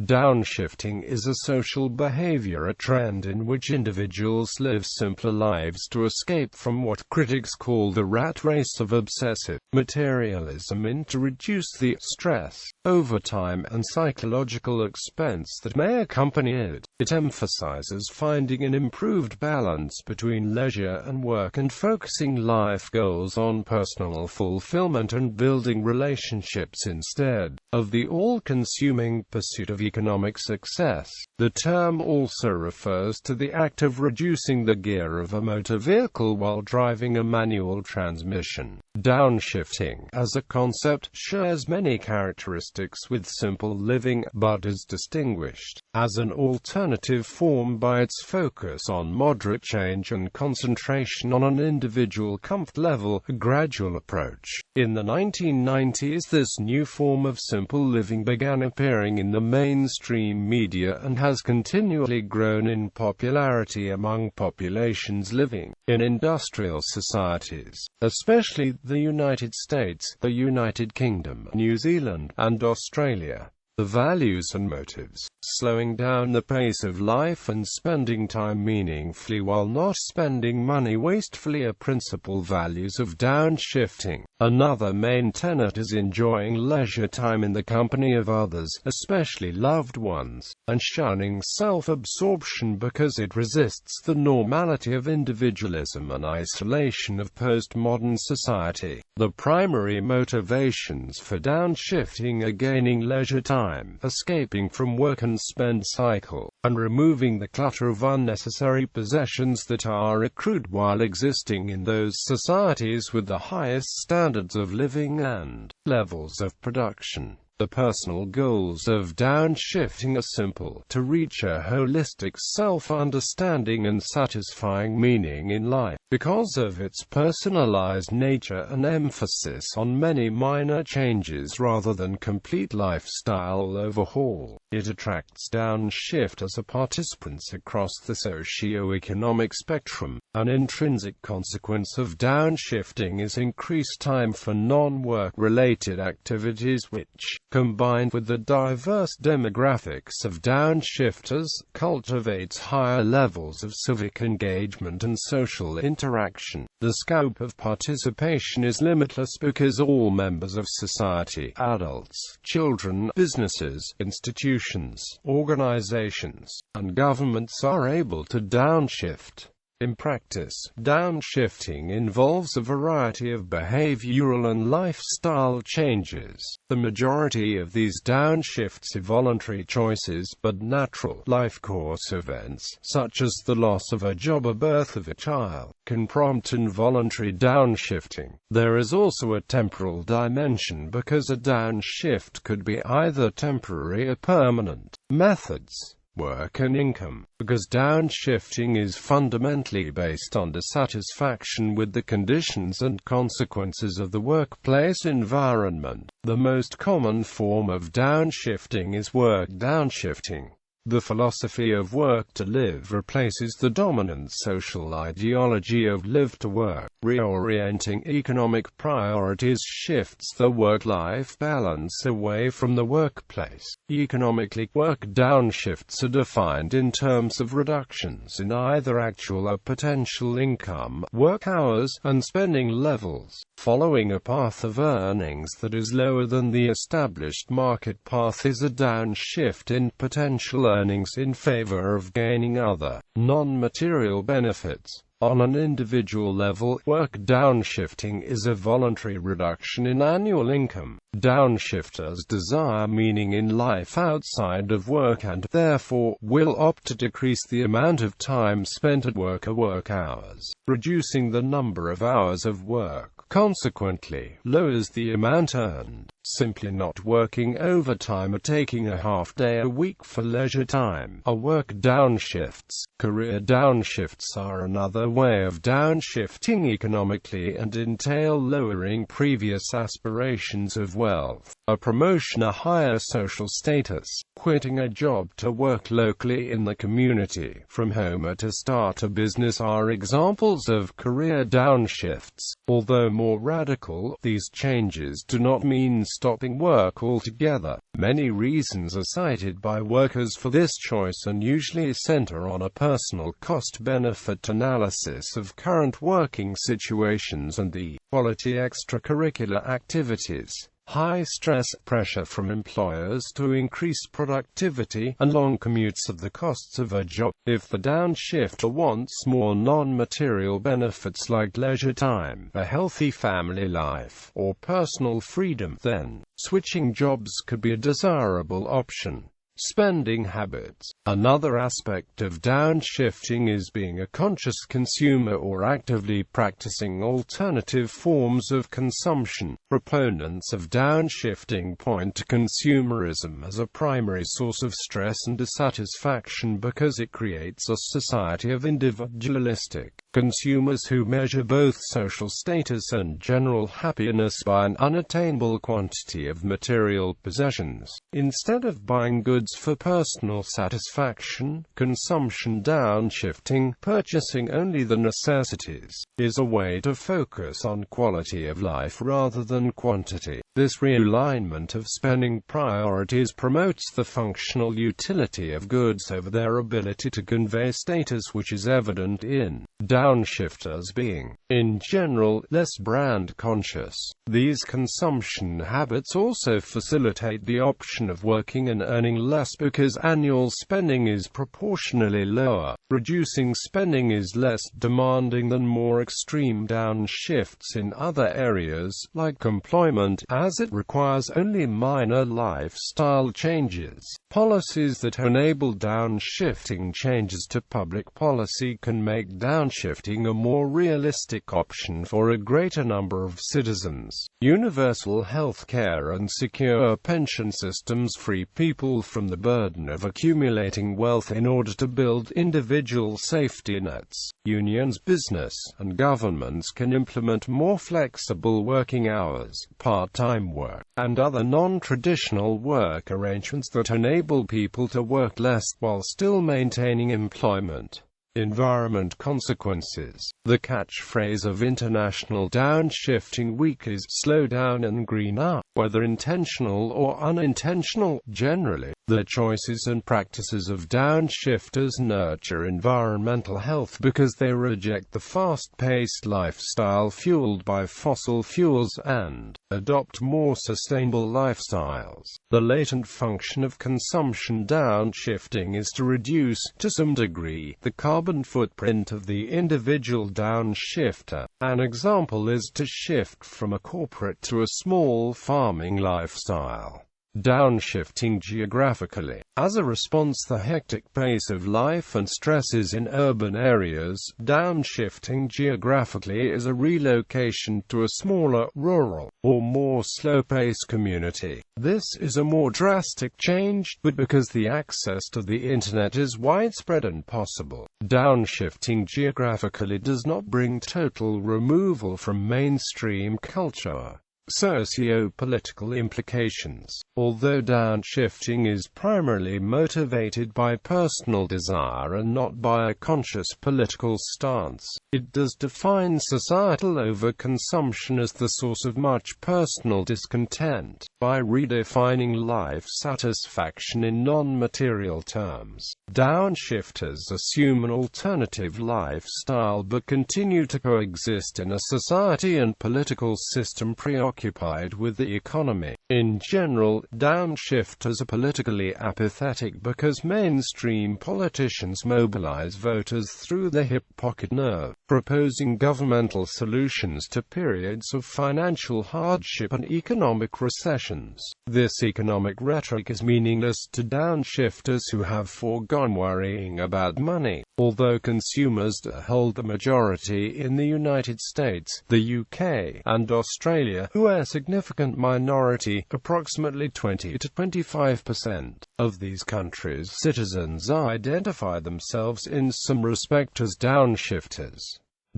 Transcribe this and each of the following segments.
Downshifting is a social behavior, a trend in which individuals live simpler lives to escape from what critics call the rat race of obsessive materialism and to reduce the stress, overtime, and psychological expense that may accompany it. It emphasizes finding an improved balance between leisure and work and focusing life goals on personal fulfillment and building relationships instead of the all-consuming pursuit of economic success. The term also refers to the act of reducing the gear of a motor vehicle while driving a manual transmission. Downshifting, as a concept, shares many characteristics with simple living, but is distinguished as an alternative form by its focus on moderate change and concentration on an individual comfort level, a gradual approach. In the 1990s, this new form of simple living began appearing in the mainstream media and has continually grown in popularity among populations living in industrial societies, especially the United States, the United Kingdom, New Zealand, and Australia. The values and motives: slowing down the pace of life and spending time meaningfully while not spending money wastefully are principal values of downshifting. Another main tenet is enjoying leisure time in the company of others, especially loved ones, and shunning self-absorption because it resists the normality of individualism and isolation of postmodern society. The primary motivations for downshifting are gaining leisure time, escaping from work and spend cycle, and removing the clutter of unnecessary possessions that are accrued while existing in those societies with the highest standards of living and levels of production. The personal goals of downshifting are simple: to reach a holistic self-understanding and satisfying meaning in life. Because of its personalized nature and emphasis on many minor changes rather than complete lifestyle overhaul, it attracts downshifters as participants across the socio-economic spectrum. An intrinsic consequence of downshifting is increased time for non-work-related activities which, combined with the diverse demographics of downshifters, cultivates higher levels of civic engagement and social interaction. The scope of participation is limitless because all members of society, adults, children, businesses, institutions, organizations, and governments are able to downshift. In practice, downshifting involves a variety of behavioral and lifestyle changes. The majority of these downshifts are voluntary choices, but natural life course events, such as the loss of a job or birth of a child, can prompt involuntary downshifting. There is also a temporal dimension because a downshift could be either temporary or permanent. Methods: work and income. Because downshifting is fundamentally based on dissatisfaction with the conditions and consequences of the workplace environment, the most common form of downshifting is work downshifting. The philosophy of work to live replaces the dominant social ideology of live to work. Reorienting economic priorities shifts the work-life balance away from the workplace. Economically, work downshifts are defined in terms of reductions in either actual or potential income, work hours, and spending levels, following a path of earnings that is lower than the established market path is a downshift in potential earnings in favor of gaining other, non-material benefits. On an individual level, work downshifting is a voluntary reduction in annual income. Downshifters desire meaning in life outside of work and, therefore, will opt to decrease the amount of time spent at work or work hours. Reducing the number of hours of work, consequently, lowers the amount earned. Simply not working overtime or taking a half-day a week for leisure time are work downshifts. Career downshifts are another way of downshifting economically and entail lowering previous aspirations of wealth, a promotion, a higher social status, quitting a job to work locally in the community, from home or to start a business are examples of career downshifts. Although more radical, these changes do not mean stopping work altogether. Many reasons are cited by workers for this choice and usually center on a personal cost-benefit analysis of current working situations and the quality extracurricular activities. High stress pressure from employers to increase productivity, and long commutes of the costs of a job. If the downshifter wants more non-material benefits like leisure time, a healthy family life, or personal freedom, then switching jobs could be a desirable option. Spending habits. Another aspect of downshifting is being a conscious consumer or actively practicing alternative forms of consumption. Proponents of downshifting point to consumerism as a primary source of stress and dissatisfaction because it creates a society of individualistic consumers who measure both social status and general happiness by an unattainable quantity of material possessions. Instead of buying goods for personal satisfaction, consumption downshifting, purchasing only the necessities, is a way to focus on quality of life rather than quantity. This realignment of spending priorities promotes the functional utility of goods over their ability to convey status, which is evident in downshifters being, in general, less brand conscious. These consumption habits also facilitate the option of working and earning less because annual spending is proportionally lower. Reducing spending is less demanding than more extreme downshifts in other areas, like employment, as it requires only minor lifestyle changes. Policies that enable downshifting changes to public policy can make downshifting a more realistic option for a greater number of citizens. Universal health care and secure pension systems free people from the burden of accumulating wealth in order to build individual safety nets. Unions, business, and governments can implement more flexible working hours, part-time work, and other non-traditional work arrangements that enable people to work less while still maintaining employment. Environment consequences. The catchphrase of International Downshifting Week is "slow down and green up." Whether intentional or unintentional, generally, the choices and practices of downshifters nurture environmental health because they reject the fast-paced lifestyle fueled by fossil fuels and adopt more sustainable lifestyles. The latent function of consumption downshifting is to reduce, to some degree, the carbon footprint of the individual downshifter. An example is to shift from a corporate to a small farming lifestyle. Downshifting geographically. As a response to the hectic pace of life and stresses in urban areas, downshifting geographically is a relocation to a smaller, rural, or more slow-paced community. This is a more drastic change, but because the access to the internet is widespread and possible. Downshifting geographically does not bring total removal from mainstream culture. Socio-political implications. Although downshifting is primarily motivated by personal desire and not by a conscious political stance, it does define societal overconsumption as the source of much personal discontent. By redefining life satisfaction in non-material terms, downshifters assume an alternative lifestyle but continue to coexist in a society and political system preoccupied with the economy. In general, downshifters are politically apathetic because mainstream politicians mobilize voters through the hip pocket nerve, proposing governmental solutions to periods of financial hardship and economic recessions. This economic rhetoric is meaningless to downshifters who have foregone worrying about money. Although consumers hold the majority in the United States, the UK, and Australia, who are a significant minority, approximately 20 to 25% of these countries' citizens identify themselves in some respect as downshifters.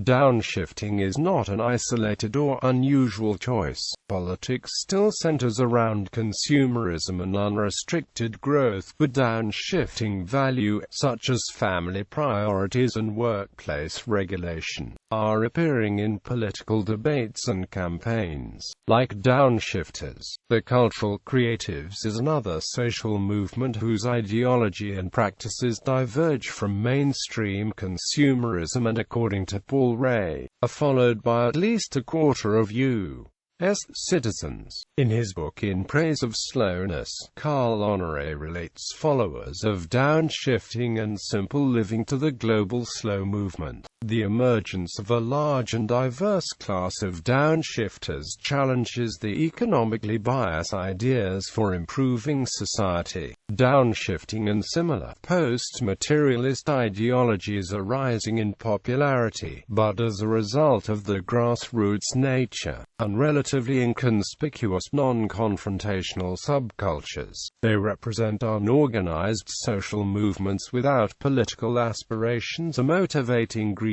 Downshifting is not an isolated or unusual choice. Politics still centers around consumerism and unrestricted growth, but downshifting value, such as family priorities and workplace regulation, are appearing in political debates and campaigns. Like downshifters, the cultural creatives is another social movement whose ideology and practices diverge from mainstream consumerism and, according to Paul Ray, are followed by at least a quarter of U.S. citizens. In his book In Praise of Slowness, Carl Honoré relates followers of downshifting and simple living to the global slow movement. The emergence of a large and diverse class of downshifters challenges the economically biased ideas for improving society. Downshifting and similar post-materialist ideologies are rising in popularity, but as a result of the grassroots nature and relatively inconspicuous non-confrontational subcultures, they represent unorganized social movements without political aspirations or motivating grievances.